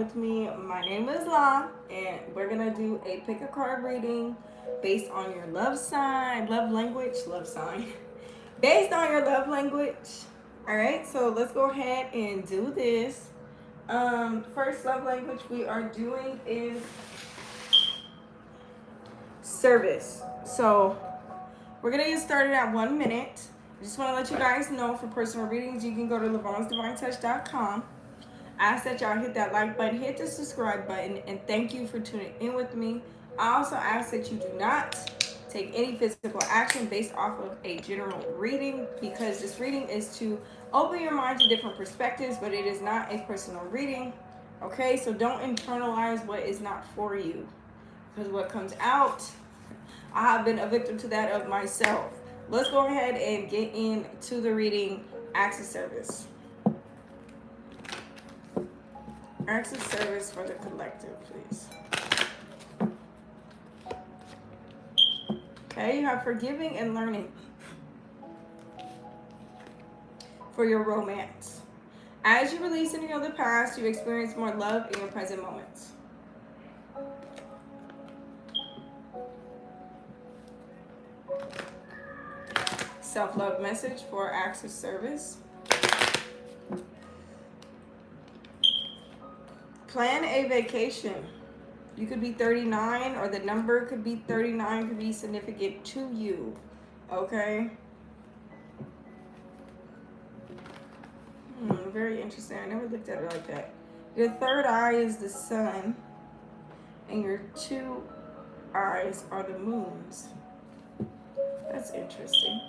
with me. My name is La, and we're gonna do a pick a card reading based on your love sign, love sign, based on your love language. All right, so let's go ahead and do this. First love language we are doing is service. So we're gonna get started at 1 minute. I just want to let you guys know for personal readings, you can go to LavonsDivineTouch.com. Ask that y'all hit that like button, hit the subscribe button, and thank you for tuning in with me. I also ask that you do not take any physical action based off of a general reading because this reading is to open your mind to different perspectives, but it is not a personal reading. Okay, so don't internalize what is not for you because what comes out, I have been a victim to that of myself. Let's go ahead and get into the reading. Acts of service. Acts of service for the collective, please. Okay, you have forgiving and learning for your romance. As you release and heal the past, you experience more love in your present moments. Self-love message for acts of service. Plan a vacation. You could be 39, or the number could be 39, could be significant to you. Okay? Very interesting. I never looked at it like that. Your third eye is the sun, and your two eyes are the moons. That's interesting.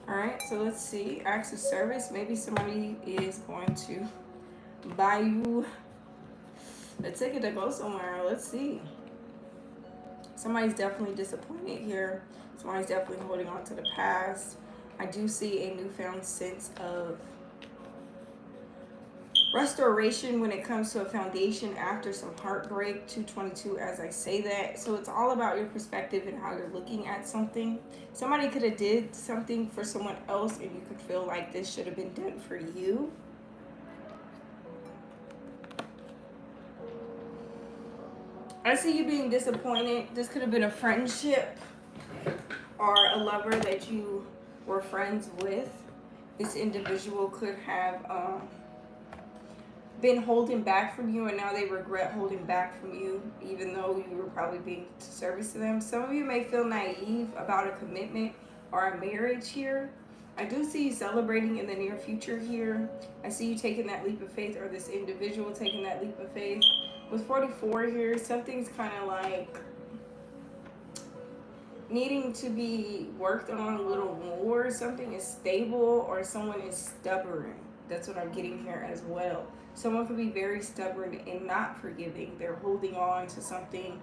All right, so let's see. Acts of service. Maybe somebody is going to buy you a ticket to go somewhere. Let's see. Somebody's definitely disappointed here. Somebody's definitely holding on to the past. I do see a newfound sense of restoration when it comes to a foundation after some heartbreak. 222 as I say that. So it's all about your perspective and how you're looking at something. Somebody could have did something for someone else and you could feel like this should have been done for you. I see you being disappointed. This could have been a friendship or a lover that you were friends with. This individual could have been holding back from you, and now they regret holding back from you, even though you were probably being of service to them. Some of you may feel naive about a commitment or a marriage here. I do see you celebrating in the near future here. I see you taking that leap of faith, or this individual taking that leap of faith. With 44 here, something's kind of like needing to be worked on a little more. Something is stable, or someone is stubborn. That's what I'm getting here as well. Someone could be very stubborn and not forgiving. They're holding on to something,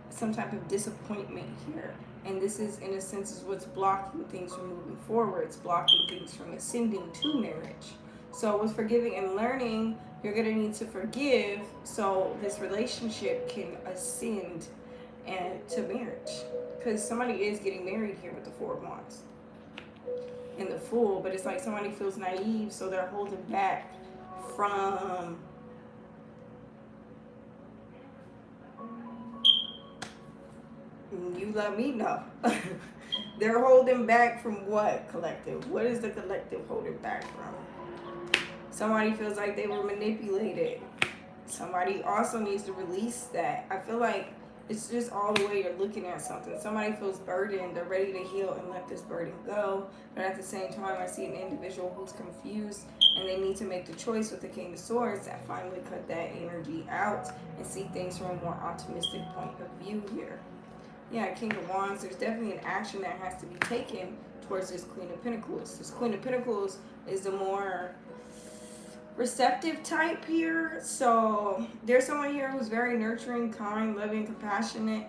some type of disappointment here. And this is, in a sense, is what's blocking things from moving forward. It's blocking things from ascending to marriage. So with forgiving and learning, you're going to need to forgive so this relationship can ascend and to marriage. Because somebody is getting married here with the Four of Wands and the Fool, but it's like somebody feels naive, so they're holding back from you let me know. They're holding back from what, collective? What is the collective holding back from? Somebody feels like they were manipulated. Somebody also needs to release that. I feel like it's just all the way you're looking at something. Somebody feels burdened. They're ready to heal and let this burden go. But at the same time, I see an individual who's confused and they need to make the choice with the King of Swords that finally cut that energy out and see things from a more optimistic point of view here. Yeah, King of Wands, there's definitely an action that has to be taken towards this Queen of Pentacles. This Queen of Pentacles is the more receptive type here. So there's someone here who's very nurturing, kind, loving, compassionate,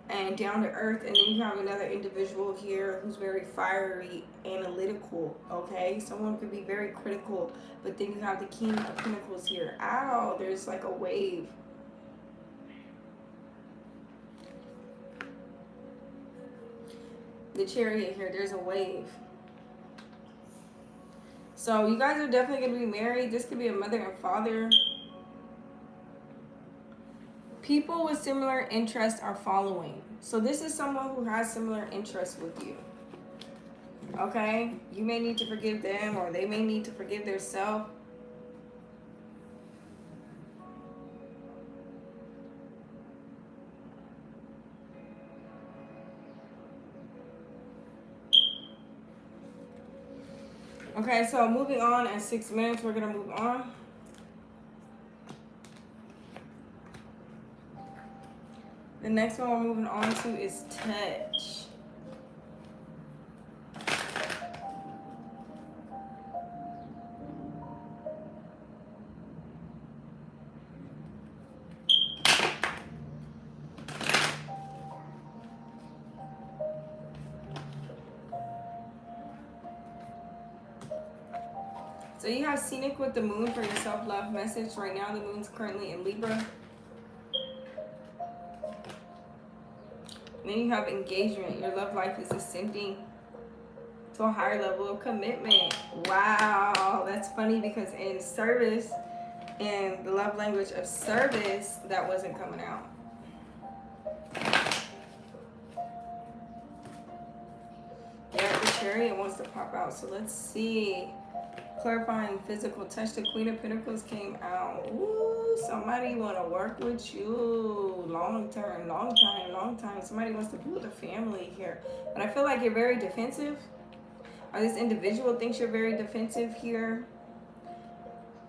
and down to earth. And then you have another individual here who's very fiery, analytical. Okay, someone could be very critical, but then you have the King of Pentacles here. Ow, there's like a wave. The Chariot here, there's a wave. So you guys are definitely going to be married. This could be a mother and father. People with similar interests are following. So this is someone who has similar interests with you. Okay? You may need to forgive them, or they may need to forgive themselves. Okay, so moving on at 6 minutes, we're going to move on. The next one we're moving on to is touch. So you have Scenic with the moon for your self-love message. Right now, the moon's currently in Libra. And then you have engagement. Your love life is ascending to a higher level of commitment. Wow, that's funny because in service, in the love language of service, that wasn't coming out. Yeah, the Chariot wants to pop out. So let's see. Clarifying physical touch. The Queen of Pentacles came out. Ooh, somebody want to work with you long term, long time. Somebody wants to build a family here. But I feel like you're very defensive. Or this individual thinks you're very defensive here.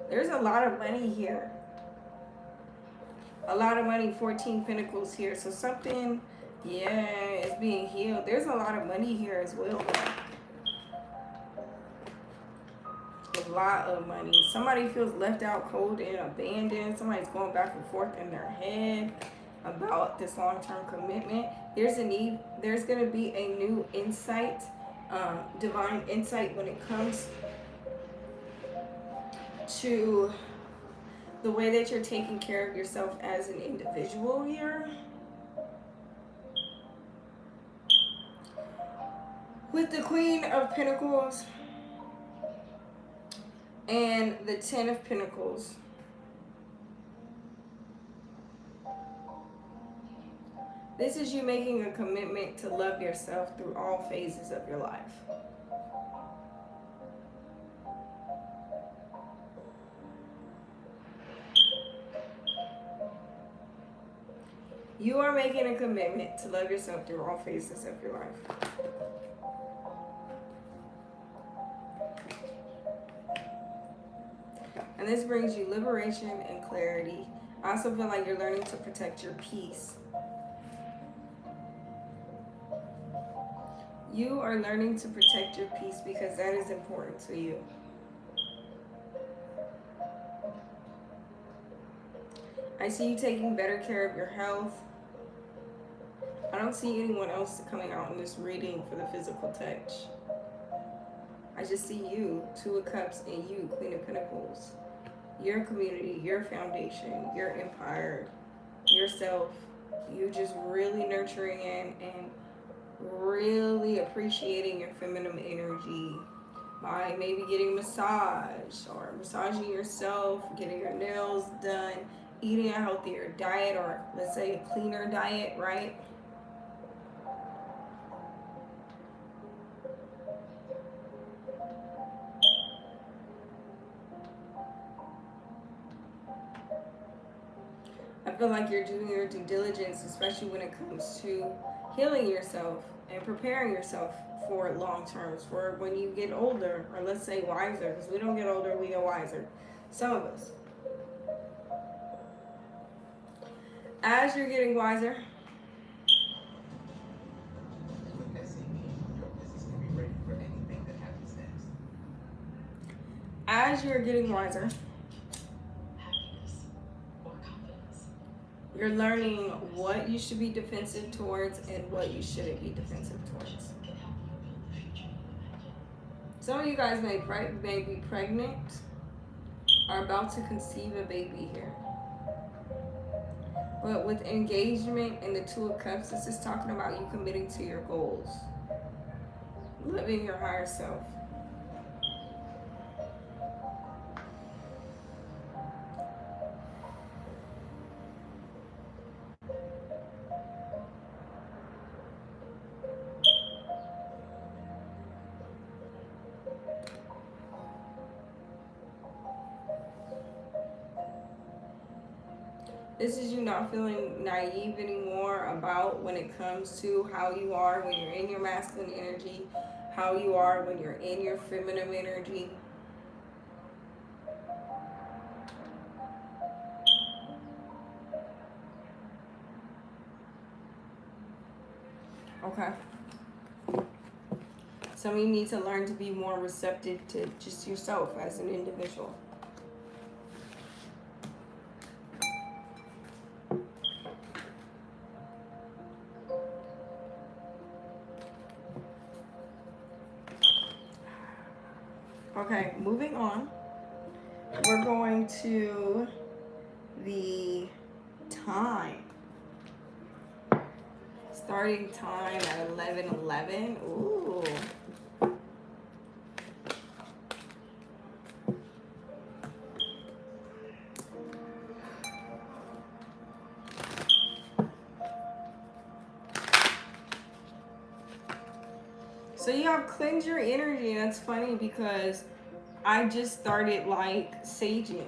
There's a lot of money here. A lot of money, 14 Pentacles here. So something, yeah, is being healed. There's a lot of money here as well. A lot of money. Somebody feels left out, cold, and abandoned. Somebody's going back and forth in their head about this long-term commitment. There's a need. There's going to be a new insight, divine insight when it comes to the way that you're taking care of yourself as an individual here. With the Queen of Pentacles and the 10 of Pentacles. This is you making a commitment to love yourself through all phases of your life. You are making a commitment to love yourself through all phases of your life. And this brings you liberation and clarity. I also feel like you're learning to protect your peace. You are learning to protect your peace because that is important to you. I see you taking better care of your health. I don't see anyone else coming out in this reading for the physical touch. I just see you, 2 of Cups, and you, Queen of Pentacles. Your community, your foundation, your empire, yourself. You just really nurturing and really appreciating your feminine energy by maybe getting massage or massaging yourself, getting your nails done, eating a healthier diet, or let's say a cleaner diet, right? I feel like you're doing your due diligence, especially when it comes to healing yourself and preparing yourself for long terms, for when you get older, or let's say wiser, because we don't get older, we get wiser. Some of us. As you're getting wiser, as you're getting wiser, you're learning what you should be defensive towards and what you shouldn't be defensive towards. Some of you guys may be pregnant, are about to conceive a baby here. But with engagement and the 2 of Cups, this is talking about you committing to your goals. Living your higher self. This is you not feeling naive anymore about when it comes to how you are when you're in your masculine energy, how you are when you're in your feminine energy. Okay. Some of you need to learn to be more receptive to just yourself as an individual. Okay, moving on. We're going to the time. Starting time at 11:11. Ooh. So you have cleanse your energy. That's funny because I just started like saging.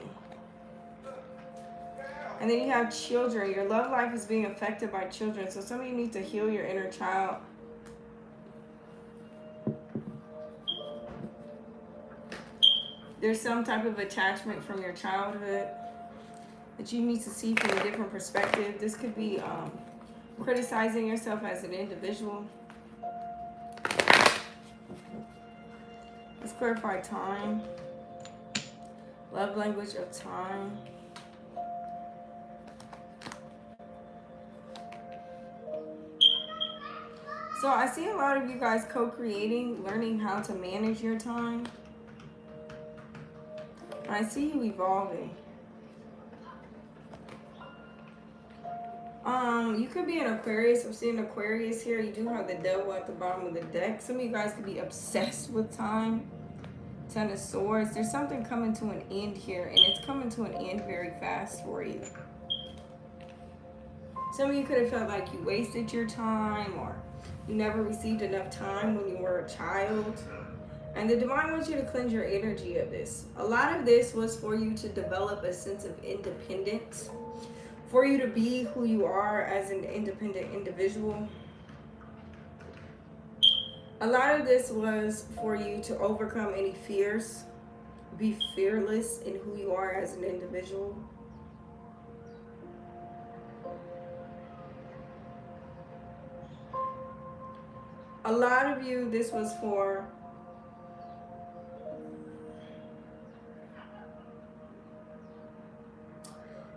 And then you have children. Your love life is being affected by children. So some of you need to heal your inner child. There's some type of attachment from your childhood that you need to see from a different perspective. This could be criticizing yourself as an individual. Let's clarify time. Love language of time. So I see a lot of you guys co-creating, learning how to manage your time. I see you evolving. You could be an Aquarius. I'm seeing Aquarius here. You do have the devil at the bottom of the deck. Some of you guys could be obsessed with time. Ten of Swords. There's something coming to an end here, and it's coming to an end very fast for you. Some of you could have felt like you wasted your time, or you never received enough time when you were a child. And the divine wants you to cleanse your energy of this. A lot of this was for you to develop a sense of independence, for you to be who you are as an independent individual. A lot of this was for you to overcome any fears, be fearless in who you are as an individual. A lot of you, this was for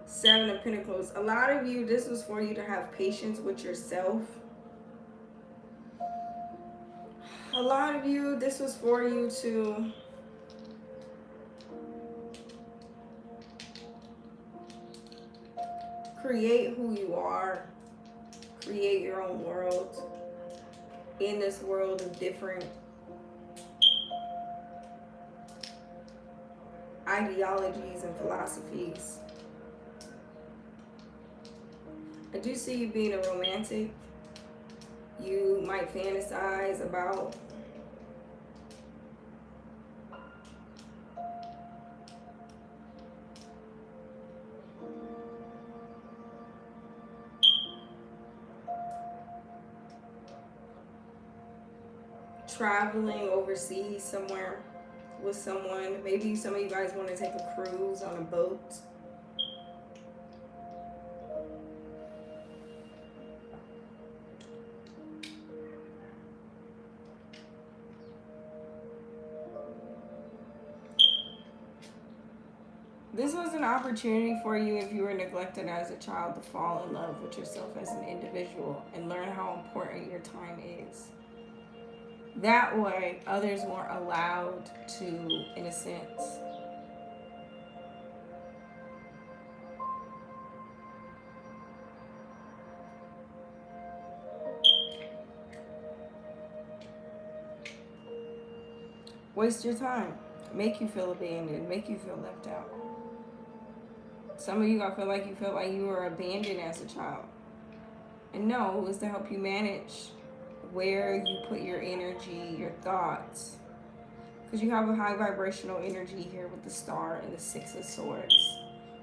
Seven of Pentacles. A lot of you, this was for you to have patience with yourself. A lot of you, this was for you to create who you are, create your own world in this world of different ideologies and philosophies. I do see you being a romantic. You might fantasize about traveling overseas somewhere with someone. Maybe some of you guys want to take a cruise on a boat. This was an opportunity for you, if you were neglected as a child, to fall in love with yourself as an individual and learn how important your time is. That way, others weren't allowed to, in a sense, waste your time, make you feel abandoned, make you feel left out. Some of you, I feel like you felt like you were abandoned as a child. And no, it was to help you manage where you put your energy, your thoughts. Because you have a high vibrational energy here with the Star and the Six of Swords.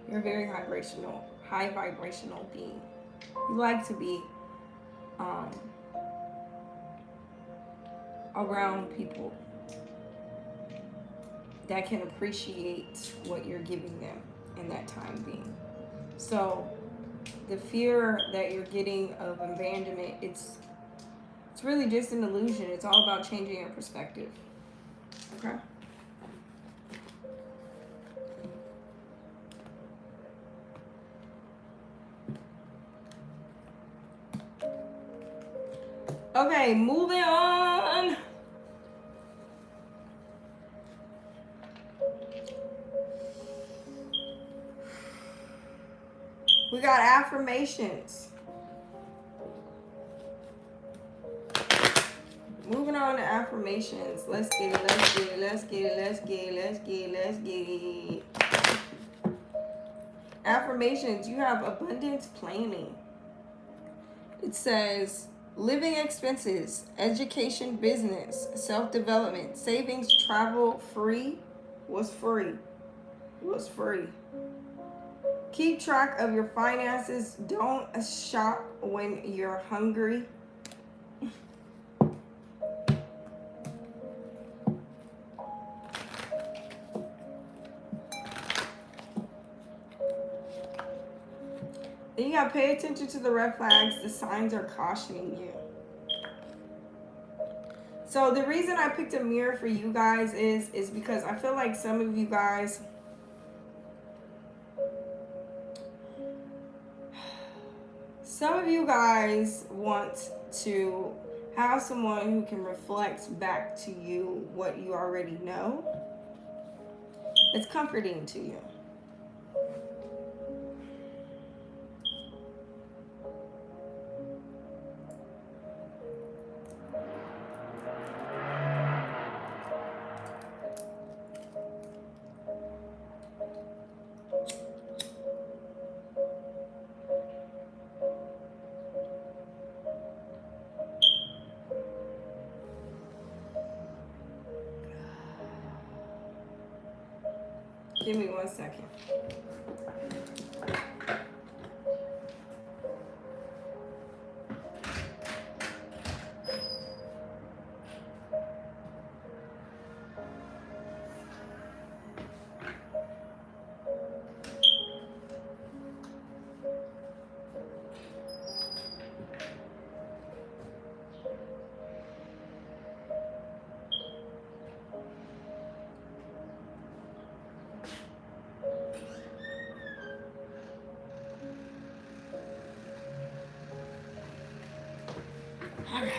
You're a very high vibrational being. You like to be around people that can appreciate what you're giving them in that time being. So the fear that you're getting of abandonment, it's really just an illusion. It's all about changing your perspective. Okay? Okay, moving on. We got affirmations. Moving on to affirmations. Let's get it, let's get it, let's get it, let's get it, let's get it, let's get it. Affirmations, you have abundance planning. It says living expenses, education, business, self-development, savings, travel, free. What's free? What's free? Keep track of your finances. Don't shop when you're hungry. Then you gotta pay attention to the red flags. The signs are cautioning you. So the reason I picked a mirror for you guys is because I feel like some of you guys want to have someone who can reflect back to you what you already know. It's comforting to you. Give me 1 second. All right.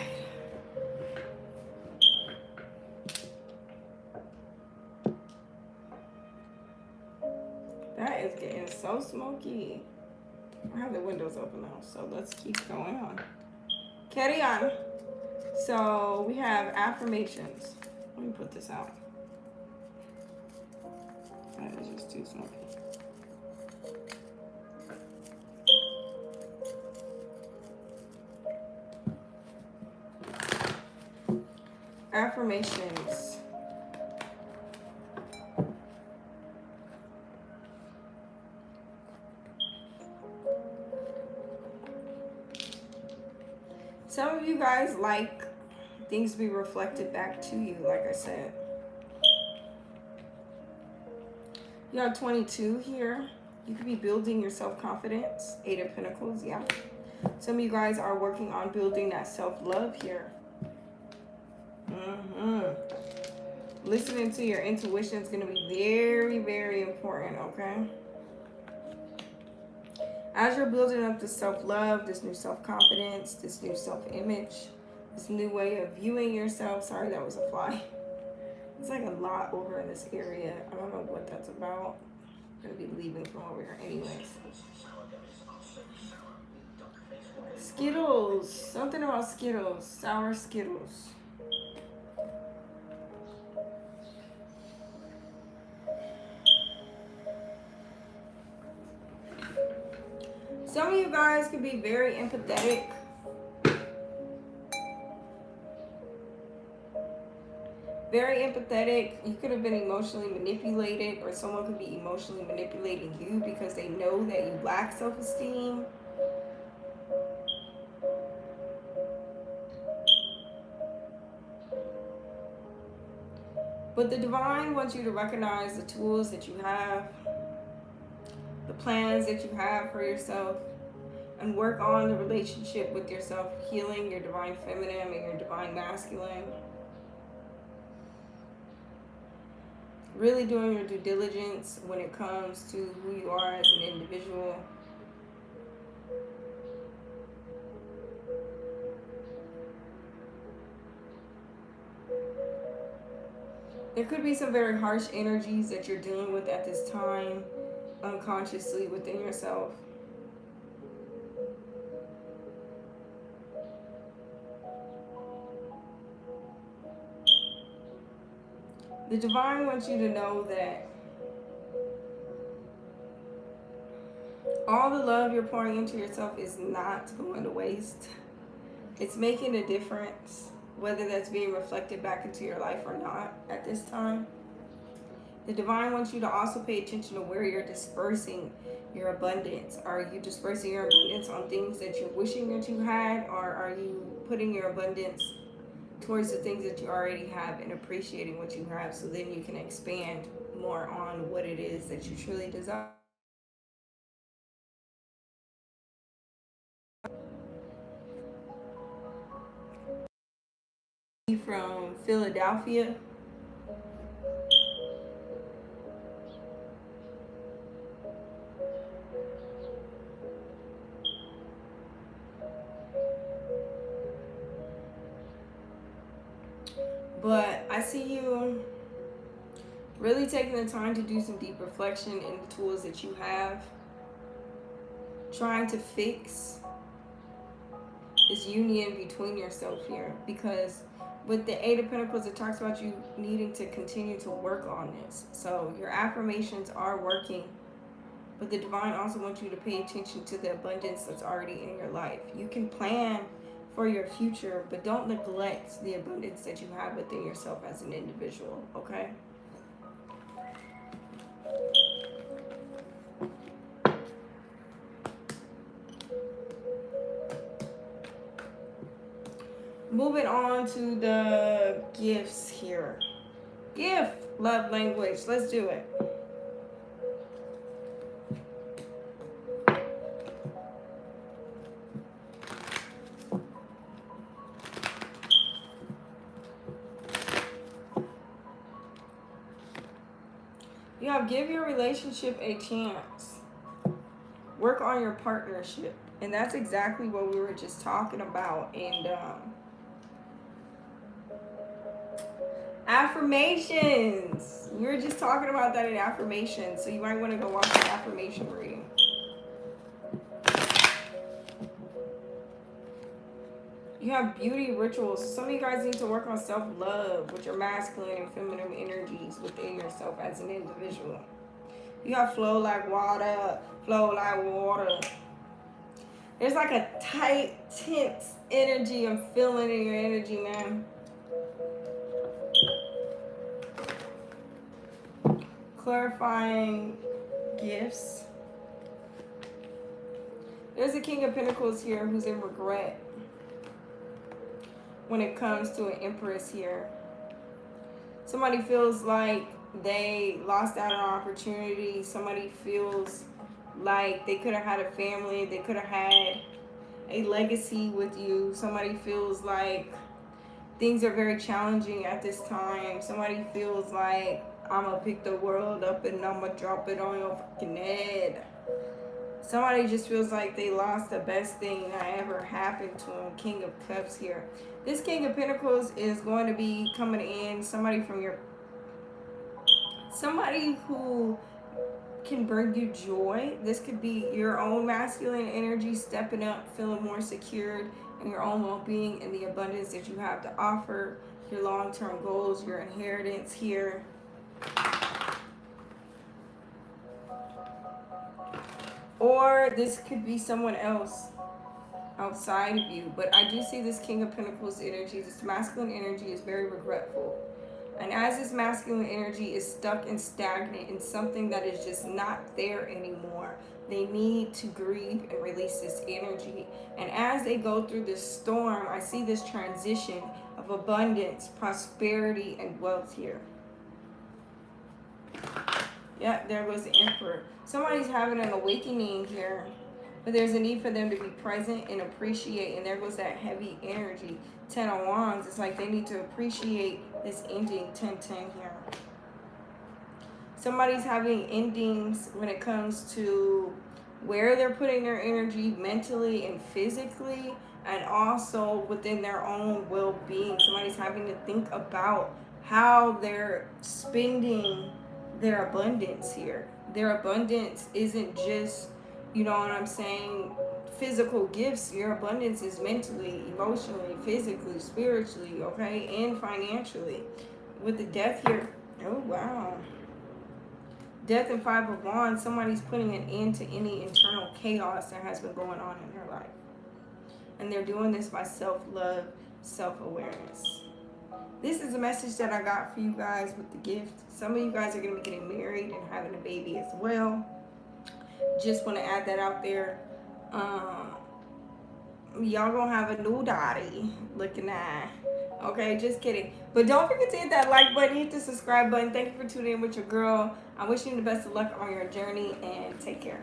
That is getting so smoky. I have the windows open now, so let's keep going on. Carry on. So we have affirmations. Let me put this out. That is just too smoky. Affirmations. Some of you guys like things to be reflected back to you, like I said. You got 22 here. You could be building your self-confidence. 8 of Pentacles, yeah. Some of you guys are working on building that self-love here. Listening to your intuition is going to be very, very important, okay? As you're building up this self-love, this new self-confidence, this new self-image, this new way of viewing yourself. Sorry, that was a fly. It's like a lot over in this area. I don't know what that's about. I'm going to be leaving from over here anyways. Skittles. Something about Skittles. Sour Skittles. Some of you guys can be very empathetic. Very empathetic. You could have been emotionally manipulated, or someone could be emotionally manipulating you because they know that you lack self-esteem. But the divine wants you to recognize the tools that you have, the plans that you have for yourself, and work on the relationship with yourself, healing your divine feminine and your divine masculine. Really doing your due diligence when it comes to who you are as an individual. There could be some very harsh energies that you're dealing with at this time, unconsciously within yourself. The divine wants you to know that all the love you're pouring into yourself is not going to waste. It's making a difference, whether that's being reflected back into your life or not at this time. The divine wants you to also pay attention to where you're dispersing your abundance. Are you dispersing your abundance on things that you're wishing that you had, or are you putting your abundance towards the things that you already have and appreciating what you have, so then you can expand more on what it is that you truly desire? From Philadelphia. But I see you really taking the time to do some deep reflection in the tools that you have, trying to fix this union between yourself here, because with the Eight of Pentacles, it talks about you needing to continue to work on this. So your affirmations are working, but the divine also wants you to pay attention to the abundance that's already in your life. You can plan for your future, but don't neglect the abundance that you have within yourself as an individual, okay? Moving on to the gifts here. Gift, love language. Let's do it. You have give your relationship a chance. Work on your partnership. And that's exactly what we were just talking about. And affirmations. We were just talking about that in affirmations. So you might want to go watch the affirmation reading. You have beauty rituals. Some of you guys need to work on self-love with your masculine and feminine energies within yourself as an individual. You have flow like water, flow like water. There's like a tight, tense energy I'm feeling in your energy, man. Clarifying gifts. There's a King of Pentacles here who's in regret when it comes to an Empress here. Somebody feels like they lost out on opportunity. Somebody feels like they could have had a family. They could have had a legacy with you. Somebody feels like things are very challenging at this time. Somebody feels like I'm gonna pick the world up and I'm gonna drop it on your fucking head. Somebody just feels like they lost the best thing that ever happened to them. King of Cups here. This King of Pentacles is going to be coming in. Somebody who can bring you joy. This could be your own masculine energy stepping up, feeling more secured in your own well-being and the abundance that you have to offer, your long-term goals, your inheritance here. Or this could be someone else outside of you. But I do see this King of Pentacles energy. This masculine energy is very regretful. And as this masculine energy is stuck and stagnant in something that is just not there anymore, they need to grieve and release this energy. And as they go through this storm, I see this transition of abundance, prosperity, and wealth here. Yeah, there goes the Emperor. Somebody's having an awakening here, but there's a need for them to be present and appreciate. And there goes that heavy energy. 10 of Wands. It's like they need to appreciate this ending. 10-10 here. Somebody's having endings when it comes to where they're putting their energy mentally and physically, and also within their own well-being. Somebody's having to think about how they're spending their abundance here. Their abundance isn't just, you know what I'm saying, physical gifts. Your abundance is mentally, emotionally, physically, spiritually, okay, and financially. With the Death here, oh wow. Death and 5 of Wands, somebody's putting an end to any internal chaos that has been going on in their life. And they're doing this by self-love, self-awareness. This is a message that I got for you guys with the gift. Some of you guys are going to be getting married and having a baby as well. Just want to add that out there. Y'all gonna have a new daddy looking at. Okay, just kidding. But don't forget to hit that like button, hit the subscribe button. Thank you for tuning in with your girl. I'm wishing you the best of luck on your journey, and take care.